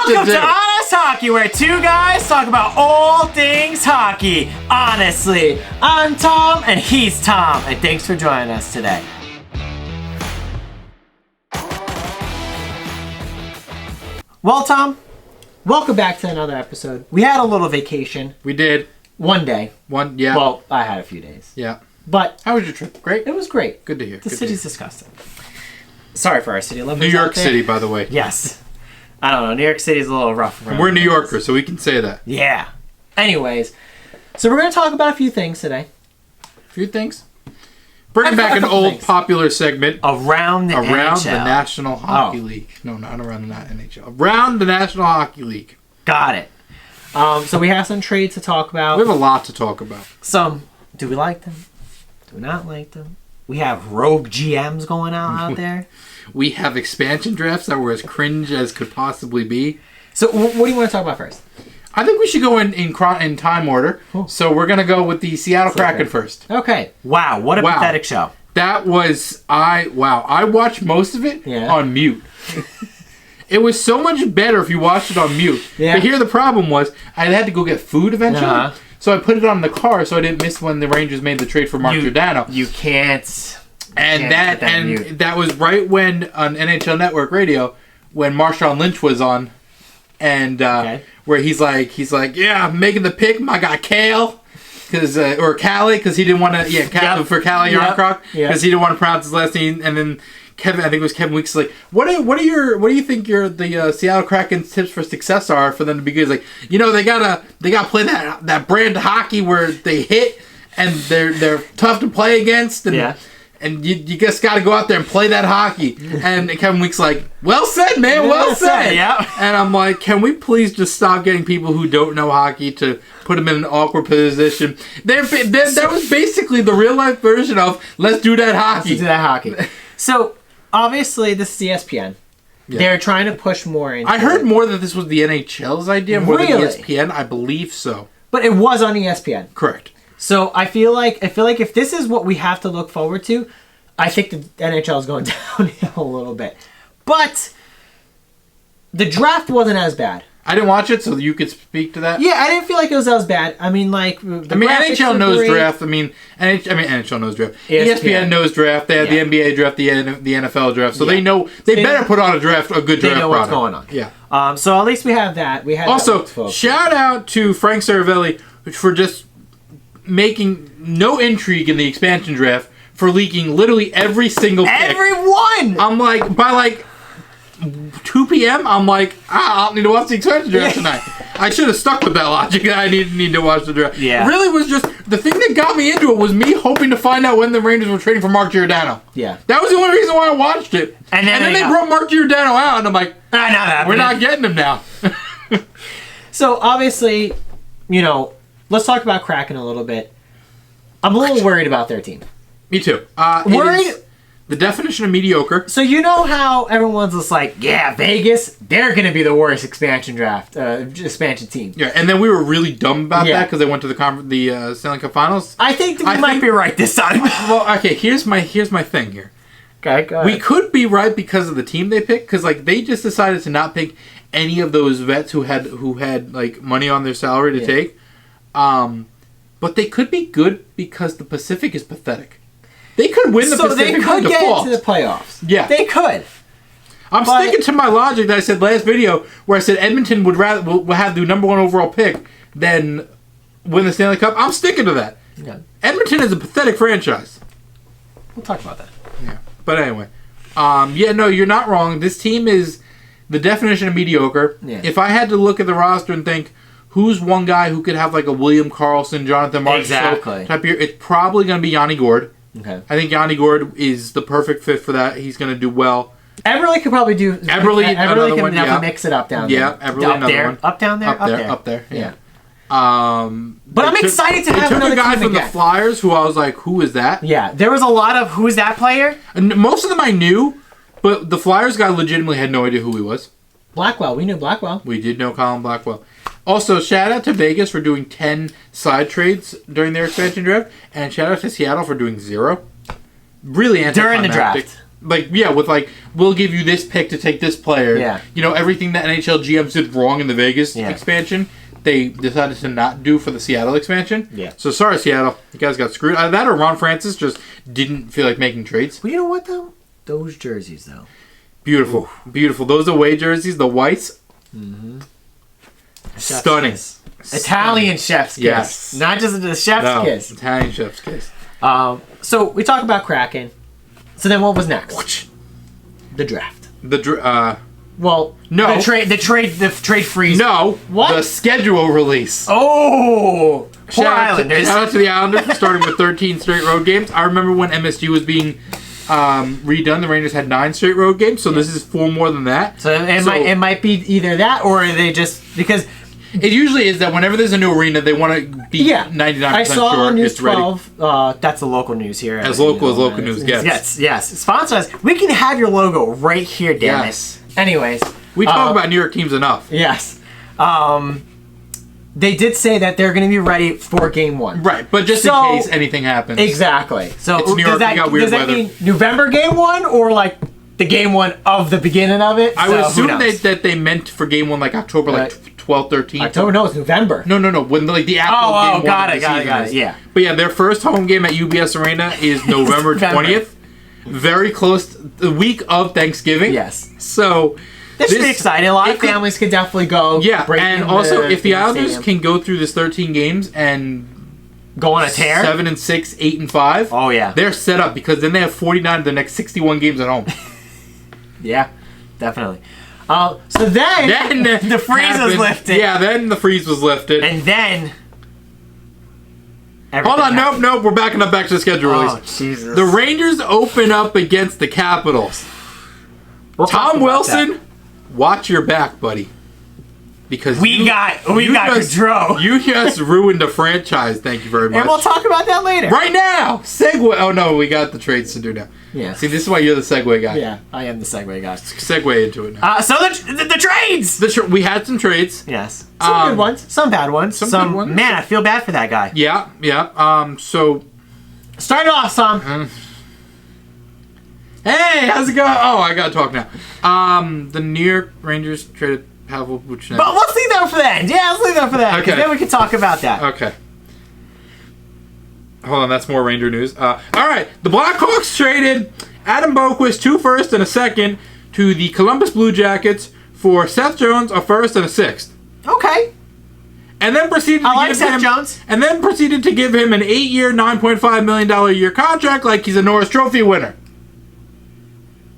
Welcome to Honest Hockey, where two guys talk about all things hockey. Honestly, I'm Tom and he's Tom, and thanks for joining us today. Well, Tom, welcome back to another episode. We had a little vacation. We did. One day. Yeah. Well, I had a few days. Yeah. But how was your trip? Great? It was great. Good to hear. The city's disgusting. Sorry for our city. New York City, by the way. Yes. I don't know. New York City's a little rough. And we're New Yorkers, so we can say that. Yeah. Anyways, so we're going to talk about a few things today. A few things? Bringing back an old popular segment. Around the National Hockey League. No, not around the NHL. Around the National Hockey League. Got it. So we have some trades to talk about. We have a lot to talk about. Some. Do we like them? Do we not like them? We have rogue GMs going out there. We have expansion drafts that were as cringe as could possibly be. So what do you want to talk about first? I think we should go in time order. Cool. So we're going to go with the Seattle Kraken first. Okay. Wow, what a pathetic show. That was... I watched most of it on mute. It was so much better if you watched it on mute. Yeah. But here the problem was, I had to go get food eventually. So I put it on the car so I didn't miss when the Rangers made the trade for Mark Giordano. You can't... And that was right when on NHL Network Radio when Marshawn Lynch was on, and where he's like, yeah, I'm making the pick. I got Kale, or Callie, because he didn't want to, for Callie Yarncroc, because he didn't want to pronounce his last name, and then Kevin, I think it was Kevin Weeks, like, what do you think the Seattle Kraken's tips for success are for them to be good? He's like, they gotta play that brand of hockey where they hit and they're tough to play against, and you just got to go out there and play that hockey. And Kevin Weeks like, well said, man, well said. Yeah. And I'm like, can we please just stop getting people who don't know hockey to put them in an awkward position? That was basically the real life version of let's do that hockey. Let's do that hockey. So obviously this is ESPN. Yeah. They're trying to push more into I heard more that this was the NHL's idea more than ESPN. I believe so. But it was on ESPN. Correct. So I feel like if this is what we have to look forward to, I think the NHL is going downhill a little bit. But the draft wasn't as bad. I didn't watch it, so you could speak to that. Yeah, I didn't feel like it was as bad. I mean, like NHL knows draft. NHL knows draft. ESPN knows draft. They had the NBA draft, the NFL draft, so they know they better put on a good draft product. They know what's going on. Yeah. So at least we have that. We had also shout out to Frank Saravelli for just making no intrigue in the expansion draft for leaking literally every single pick. Everyone! I'm like, by 2 p.m., I'm like, I don't need to watch the expansion draft tonight. I should have stuck with that logic. I need to watch the draft. Yeah. It really was just, the thing that got me into it was me hoping to find out when the Rangers were trading for Mark Giordano. Yeah. That was the only reason why I watched it. And then they brought Mark Giordano out, and I'm like, we're not getting him now. So, obviously, let's talk about Kraken a little bit. I'm a little worried about their team. Me too. Worried? The definition of mediocre. So you know how everyone's just like, yeah, Vegas, they're going to be the worst expansion team. Yeah, and then we were really dumb about that because they went to the Stanley Cup Finals. I think we might be right this time. Well, okay, here's my thing here. Okay, go ahead. We could be right because of the team they picked, because they just decided to not pick any of those vets who had money on their salary to take. But they could be good because the Pacific is pathetic. They could win the Pacific by default. So they could get into the playoffs. Yeah. They could. I'm sticking to my logic that I said last video, where I said Edmonton will have the number 1 overall pick than win the Stanley Cup. I'm sticking to that. Yeah. Edmonton is a pathetic franchise. We'll talk about that. Yeah. But anyway. No, you're not wrong. This team is the definition of mediocre. Yeah. If I had to look at the roster and think, who's one guy who could have a William Karlsson, Jonathan Marchessault type year? It's probably going to be Yanni Gourde. Okay. I think Yanni Gourde is the perfect fit for that. He's going to do well. Everly could probably do... Everly can definitely mix it up down there. Yeah, Everly another one. Up down there? Up there. Yeah. But I'm excited to have another team. They took a guy from the Flyers who I was like, who is that? Yeah, there was a lot of, who's that player? And most of them I knew, but the Flyers guy legitimately had no idea who he was. Blackwell. We knew Blackwell. We did know Colin Blackwell. Also, shout out to Vegas for doing 10 side trades during their expansion draft, and shout out to Seattle for doing 0. Really anticlimactic. During the draft. with like, we'll give you this pick to take this player. Yeah. You know, everything that NHL GMs did wrong in the Vegas expansion, they decided to not do for the Seattle expansion. Yeah. So sorry, Seattle. You guys got screwed. Either that or Ron Francis just didn't feel like making trades. Well, you know what, though? Those jerseys, though. Beautiful. Ooh. Beautiful. Those away jerseys, the whites. Mm-hmm. Stunning. Kiss. Italian chef's kiss. Yes. Not just the chef's kiss. Italian chef's kiss. So we talk about Kraken. So then what was next? The draft. Well, no. The trade freeze. No. What? The schedule release. Oh! Poor Islanders. Shout out to the Islanders for starting with 13 straight road games. I remember when MSG was being redone, the Rangers had 9 straight road games, so this is 4 more than that. So it might be either that or they just... Because... It usually is that whenever there's a new arena, they want to be 99% sure I saw on News it's ready. 12, that's the local news here. As local as local news gets. Yes. Sponsor us. We can have your logo right here, damn it. Anyways. We talk about New York teams enough. Yes. They did say that they're going to be ready for Game 1. Right, but just in case anything happens. Exactly. So it's New York, we got weird weather. Does that mean November Game 1 or like the Game 1 of the beginning of it? I would assume that they meant for Game 1 like October, like 12th, 13th. October? No, it's November. No. When the actual Game 1 got it. Yeah. But yeah, their first home game at UBS Arena is November 20th. Very close, the week of Thanksgiving. Yes. So... This should be exciting. A lot of families could definitely go. Yeah, and also if the Islanders can go through this 13 games and go on a tear, 7-6, 8-5. Oh yeah, they're set up because then they have 49 of the next 61 games at home. Yeah, definitely. So then the freeze was lifted. Yeah, then the freeze was lifted, and then. Hold on, nope. We're backing up back to the schedule release. Oh Jesus! The Rangers open up against the Capitals. Tom Wilson. Watch your back, buddy. Because we got Gaudreau. You just ruined a franchise. Thank you very much. And we'll talk about that later. Right now, segue. Oh no, we got the trades to do now. Yeah. See, this is why you're the segue guy. Yeah, I am the segue guy. Segue into it now. So the trades. We had some trades. Yes. Some good ones. Some bad ones. Some good ones. Man, I feel bad for that guy. Yeah. So start it off, Sam. Hey, how's it going? Oh, I gotta talk now. The New York Rangers traded Pavel Buchnevich. But let's leave that for the end. Yeah, let's leave that for that. Okay. Then we can talk about that. Okay. Hold on, that's more Ranger news. All right, the Blackhawks traded Adam Boquist, 2 firsts and a second, to the Columbus Blue Jackets for Seth Jones, a first and a sixth. Okay. And then proceeded to give him an 8-year, $9.5 million a year contract like he's a Norris Trophy winner.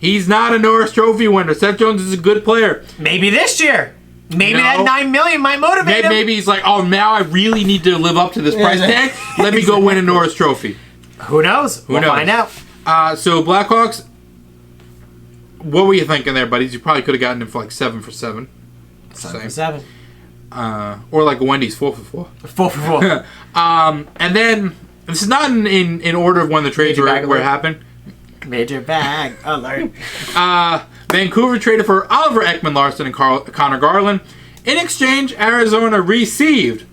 He's not a Norris Trophy winner. Seth Jones is a good player. Maybe this year. Maybe that $9 million might motivate him. Maybe he's like, oh, now I really need to live up to this price tag. Let me go win a Norris Trophy. Who knows? We'll find out. So Blackhawks, what were you thinking there, buddies? You probably could have gotten him for like 7 for 7. 7 for 7. Or like Wendy's 4 for 4. 4 for 4. And then this is not in order of when the trades were happened. Major bag alert. Vancouver traded for Oliver Ekman-Larsson and Connor Garland. In exchange, Arizona received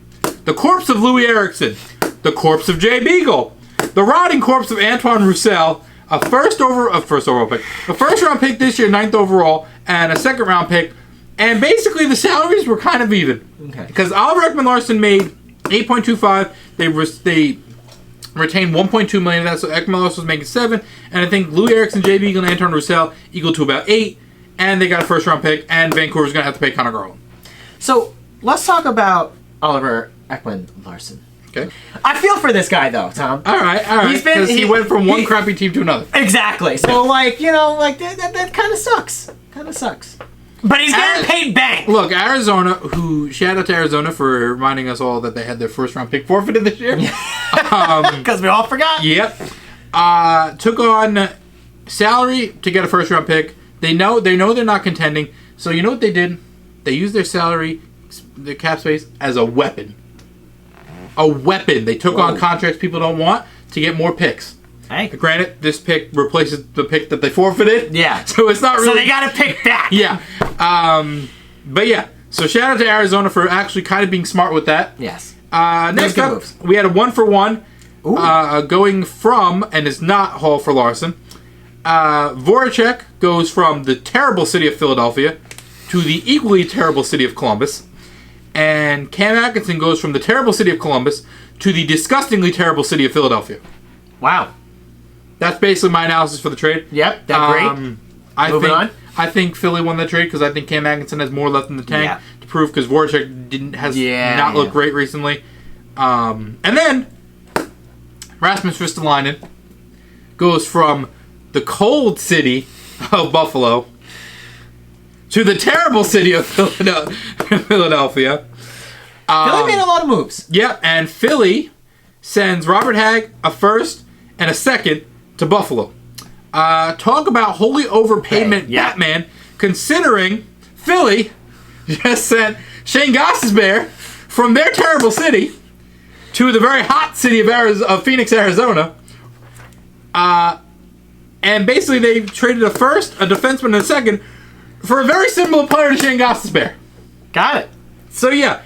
the corpse of Louis Eriksson, the corpse of Jay Beagle, the rotting corpse of Antoine Roussel, a first overall pick, a first round pick this year, 9th overall, and a second round pick. And basically, the salaries were kind of even. Okay. Because Oliver Ekman-Larsson made $8.25. They retained $1.2 million of that, so Ekman-Larsson was making $7, and I think Louis Eriksson, Jay Beagle, and Anton Roussel equal to about $8, and they got a first-round pick, and Vancouver's going to have to pay Connor Garland. So, let's talk about Oliver Ekman-Larsson. Okay. I feel for this guy, though, Tom. All right. Because he went from one crappy team to another. Exactly. So, that kind of sucks. But he's getting paid bank. Look, Arizona, shout out to Arizona for reminding us all that they had their first-round pick forfeited this year. Because we all forgot. Yep. Took on salary to get a first-round pick. They know they're not contending. So you know what they did? They used their salary, their cap space, as a weapon. A weapon. They took on contracts people don't want to get more picks. Hey. Granted, this pick replaces the pick that they forfeited. Yeah. So it's not really... So they got to pick back. Yeah. But yeah. So shout out to Arizona for actually kind of being smart with that. Yes. Next up, we had a 1-for-1 going from, and it's not Hall for Larson, Voracek goes from the terrible city of Philadelphia to the equally terrible city of Columbus. And Cam Atkinson goes from the terrible city of Columbus to the disgustingly terrible city of Philadelphia. Wow. That's basically my analysis for the trade. Yep, that's great. Moving on. I think Philly won the trade because I think Cam Atkinson has more left in the tank to prove because Voracek has not looked great recently. And then Rasmus Ristolainen goes from the cold city of Buffalo to the terrible city of Philadelphia. Philly made a lot of moves. Yeah, and Philly sends Robert Hagg a first and a second to Buffalo. Talk about holy overpayment, Batman, considering Philly just sent Shane Gostisbehere from their terrible city to the very hot city of Phoenix, Arizona. And basically they traded a first, a defenseman, and a second for a very similar player to Shane Gostisbehere. Got it. So yeah,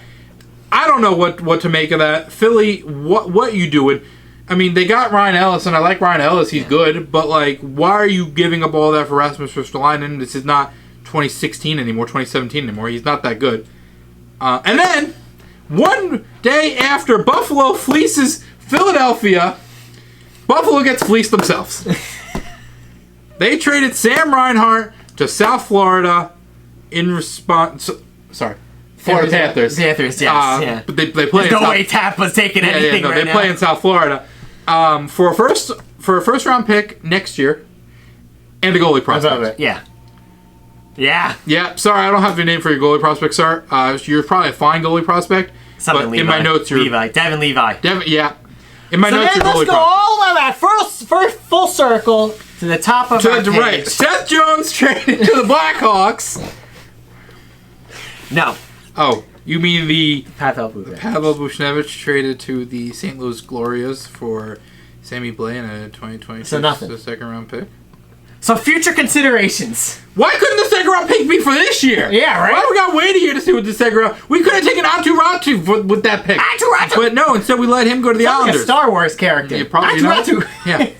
I don't know what to make of that. Philly, what you doing? I mean, they got Ryan Ellis, and I like Ryan Ellis. He's good, but like, why are you giving up all that for Rasmus Ristolainen? This is not 2016 anymore, 2017 anymore. He's not that good. And then, one day after Buffalo fleeces Philadelphia, Buffalo gets fleeced themselves. They traded Sam Reinhart to South Florida in response. Sorry. Florida Panthers. Panthers, yes. But they play. There's no way Tampa's taking anything right now. They play in South Florida for a first round pick next year and a goalie prospect. Yeah. Sorry, I don't have your name for your goalie prospect, sir. You're probably a fine goalie prospect. Something Levi. In my notes, you're Devin Levi. In my notes, you're goalie prospect. Let's go all the way back, first full circle to the top of our page. Right. Seth Jones traded to the Blackhawks. No. Oh, you mean the Pavel Buchnevich traded to the St. Louis Glorias for Sammy Blais and a 2022 second round pick? So future considerations. Why couldn't the second round pick be for this year? Yeah, right. Why we got to wait a year to see what the second round? We could have taken Atu Ratu with that pick. But no, instead we let him go to the Islanders. Like a Star Wars character. Yeah, probably. Atu. Yeah.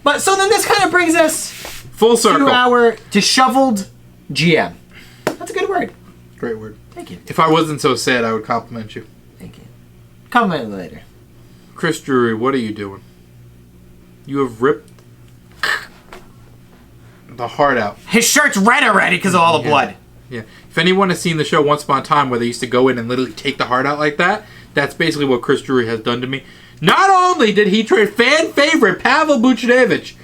But so then this kind of brings us full circle to our disheveled GM. That's a good word. Great word. Thank you. If I wasn't so sad, I would compliment you. Thank you. Compliment later. Chris Drury, what are you doing? You have ripped the heart out. His shirt's red already because of all the blood. Yeah. If anyone has seen the show Once Upon a Time where they used to go in and literally take the heart out like that, that's basically what Chris Drury has done to me. Not only did he trade fan favorite Pavel Buchnevich,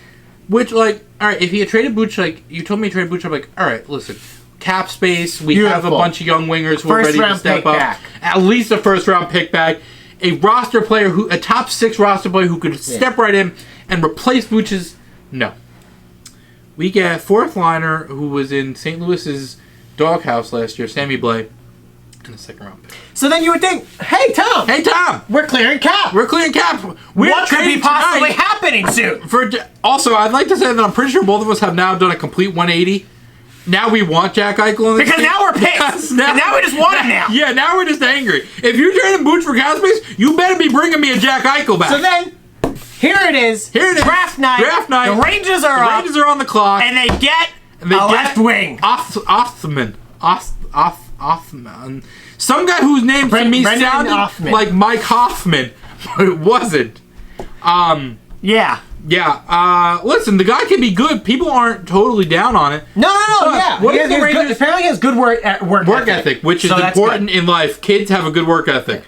which, like, all right, if he had traded Buch, like, you told me to trade Buch, I'm like, all right, listen, cap space, we have a bunch of young wingers who are ready to step up. Back. At least a first round pick back. A roster player, a top 6 roster player who could step right in and replace Buch's. No. We get fourth liner who was in St. Louis's doghouse last year, Sammy Blais, and a second round pick. So then you would think, hey Tom, we're clearing cap. What could be possibly happening soon? Also, I'd like to say that I'm pretty sure both of us have now done a complete 180. Now we want Jack Eichel in this because now we're pissed. Now we just want him now. Yeah, now we're just angry. If you're trading Boots for cap space, you better be bringing me a Jack Eichel back. So then, here it is. Draft night. The Rangers are up. The Rangers are on the clock. And they get a left wing. Othman. Some guy whose name to me sounded like Mike Hoffman, but it wasn't. Yeah. Listen, the guy can be good. People aren't totally down on it. No. What is the Rangers? Apparently, he has good work ethic, which is important in life. Kids have a good work ethic.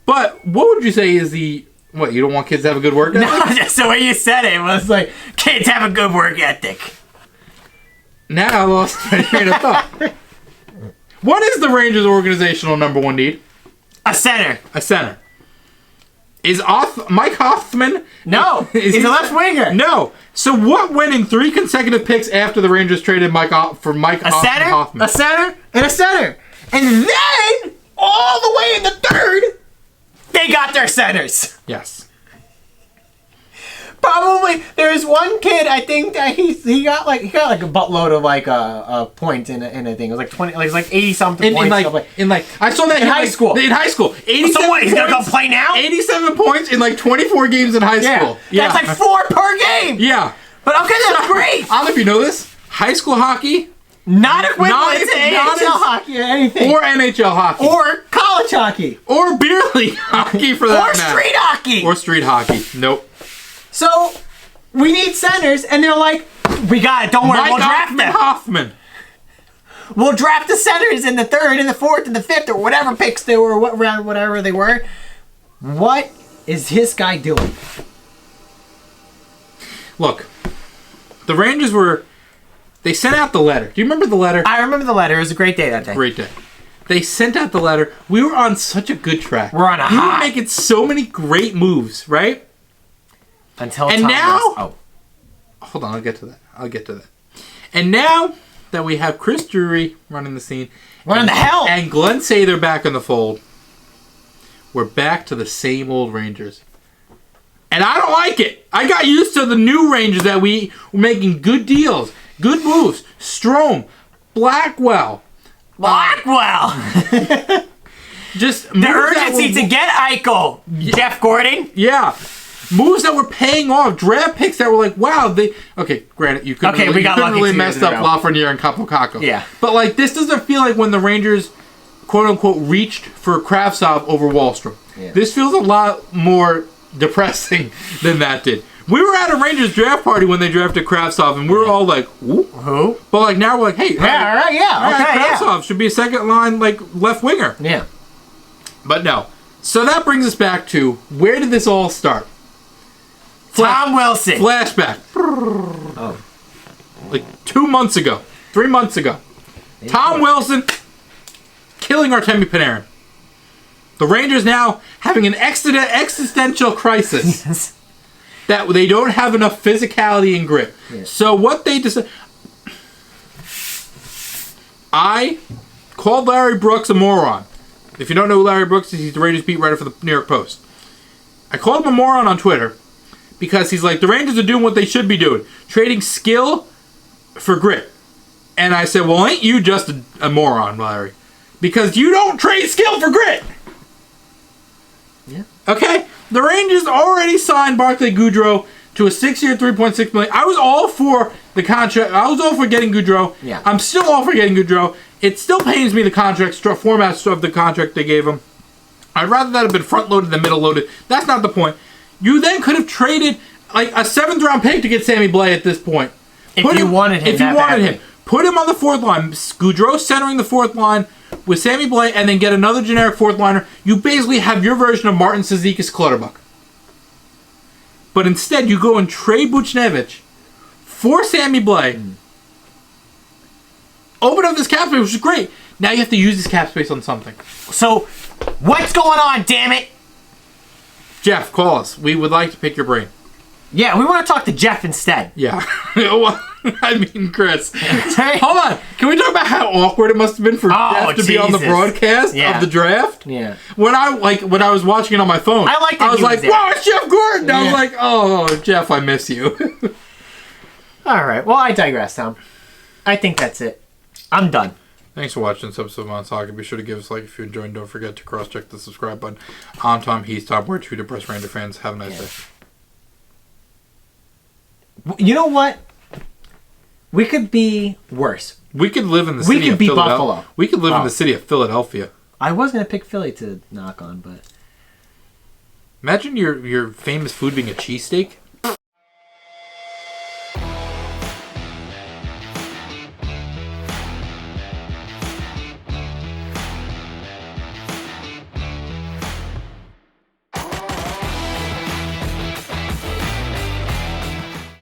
But what would you say is the... What, you don't want kids to have a good work ethic? No, just the way you said it was like, kids have a good work ethic. Now I lost my train of thought. What is the Rangers' organizational number one need? A center. Is Mike Hoffman? No. He's a left winger. No. So what went in 3 consecutive picks after the Rangers traded Mike Hoffman? A center, and a center. And then, all the way in the third, they got their centers. Yes. Probably there's one kid I think that he got like a buttload of like a point in a thing. It was like 20, like 80 something points. I saw that in high school. In high school, 87. So what? He's gonna go play now? 87 points in like 24 games in high school. Yeah. That's like 4 per game. Yeah. But okay, that's great. I don't know if you know this. High school hockey, not equivalent to NHL hockey or anything. Or NHL hockey. Or college hockey. Or beer league hockey for that matter. Or street hockey. Or street hockey. Nope. So, we need centers, and they're like, we got it, don't worry, we'll draft them. Hoffman. We'll draft the centers in the 3rd and the 4th and the 5th or whatever picks they were, whatever they were. What is this guy doing? Look, the Rangers they sent out the letter. Do you remember the letter? I remember the letter. It was a great day that day. Great day. They sent out the letter. We were on such a good track. We're on a high. We were making so many great moves, right? Until and Tom now, goes, hold on, I'll get to that. And now that we have Chris Drury running the scene, running the hell, and Glenn Sather back in the fold, we're back to the same old Rangers. And I don't like it. I got used to the new Rangers that we were making good deals, good moves. Strome, Blackwell. Just the urgency to get Eichel. Jeff Gordon. Yeah. Loose that were paying off. Draft picks that were like, wow, they... Okay, granted, you couldn't really messed up Lafreniere and Kapokako. Yeah. But, like, this doesn't feel like when the Rangers, quote-unquote, reached for Kravtsov over Wahlstrom. Yeah. This feels a lot more depressing than that did. We were at a Rangers draft party when they drafted Kravtsov, and we were all like, who? But, like, now we're like, hey... Kravtsov should be a second-line, like, left winger. Yeah. But no. So that brings us back to, where did this all start? Tom Wilson. Flashback. Oh. Like 2 months ago. 3 months ago. Tom Wilson killing Artemi Panarin. The Rangers now having an existential crisis. Yes. That they don't have enough physicality and grit. Yeah. So what they decided... I called Larry Brooks a moron. If you don't know who Larry Brooks is, he's the Rangers beat writer for the New York Post. I called him a moron on Twitter because he's like, the Rangers are doing what they should be doing. Trading skill for grit. And I said, well, ain't you just a moron, Larry? Because you don't trade skill for grit. Yeah. Okay? The Rangers already signed Barclay Goodrow to a 6-year, $3.6 million. I was all for the contract. I was all for getting Goodrow. Yeah. I'm still all for getting Goodrow. It still pains me the contract format of the contract they gave him. I'd rather that have been front-loaded than middle-loaded. That's not the point. You then could have traded like a 7th-round pick to get Sammy Blais at this point. If you wanted him. Put him on the 4th line. Goudreau centering the 4th line with Sammy Blais and then get another generic 4th liner. You basically have your version of Martin Cizikas Clutterbuck. But instead, you go and trade Buchnevich for Sammy Blais. Open up this cap space, which is great. Now you have to use this cap space on something. So, what's going on, damn it? Jeff, call us. We would like to pick your brain. Yeah, we want to talk to Jeff instead. Yeah. I mean, Chris. Hold on. Can we talk about how awkward it must have been for Jeff to be on the broadcast of the draft? Yeah. When I was watching it on my phone, I was like, wow, it's Jeff Gordon. Yeah. I was like, oh, Jeff, I miss you. All right. Well, I digress, Tom. I think that's it. I'm done. Thanks for watching this episode of Mon's Hockey. Be sure to give us a like if you enjoyed. Don't forget to cross-check the subscribe button. I'm Tom. He's Tom. We're two depressed Ranger fans. Have a nice day. You know what? We could be worse. We could live in the city of Philadelphia. We could be Buffalo. We could live in the city of Philadelphia. I was going to pick Philly to knock on, but... Imagine your famous food being a cheesesteak.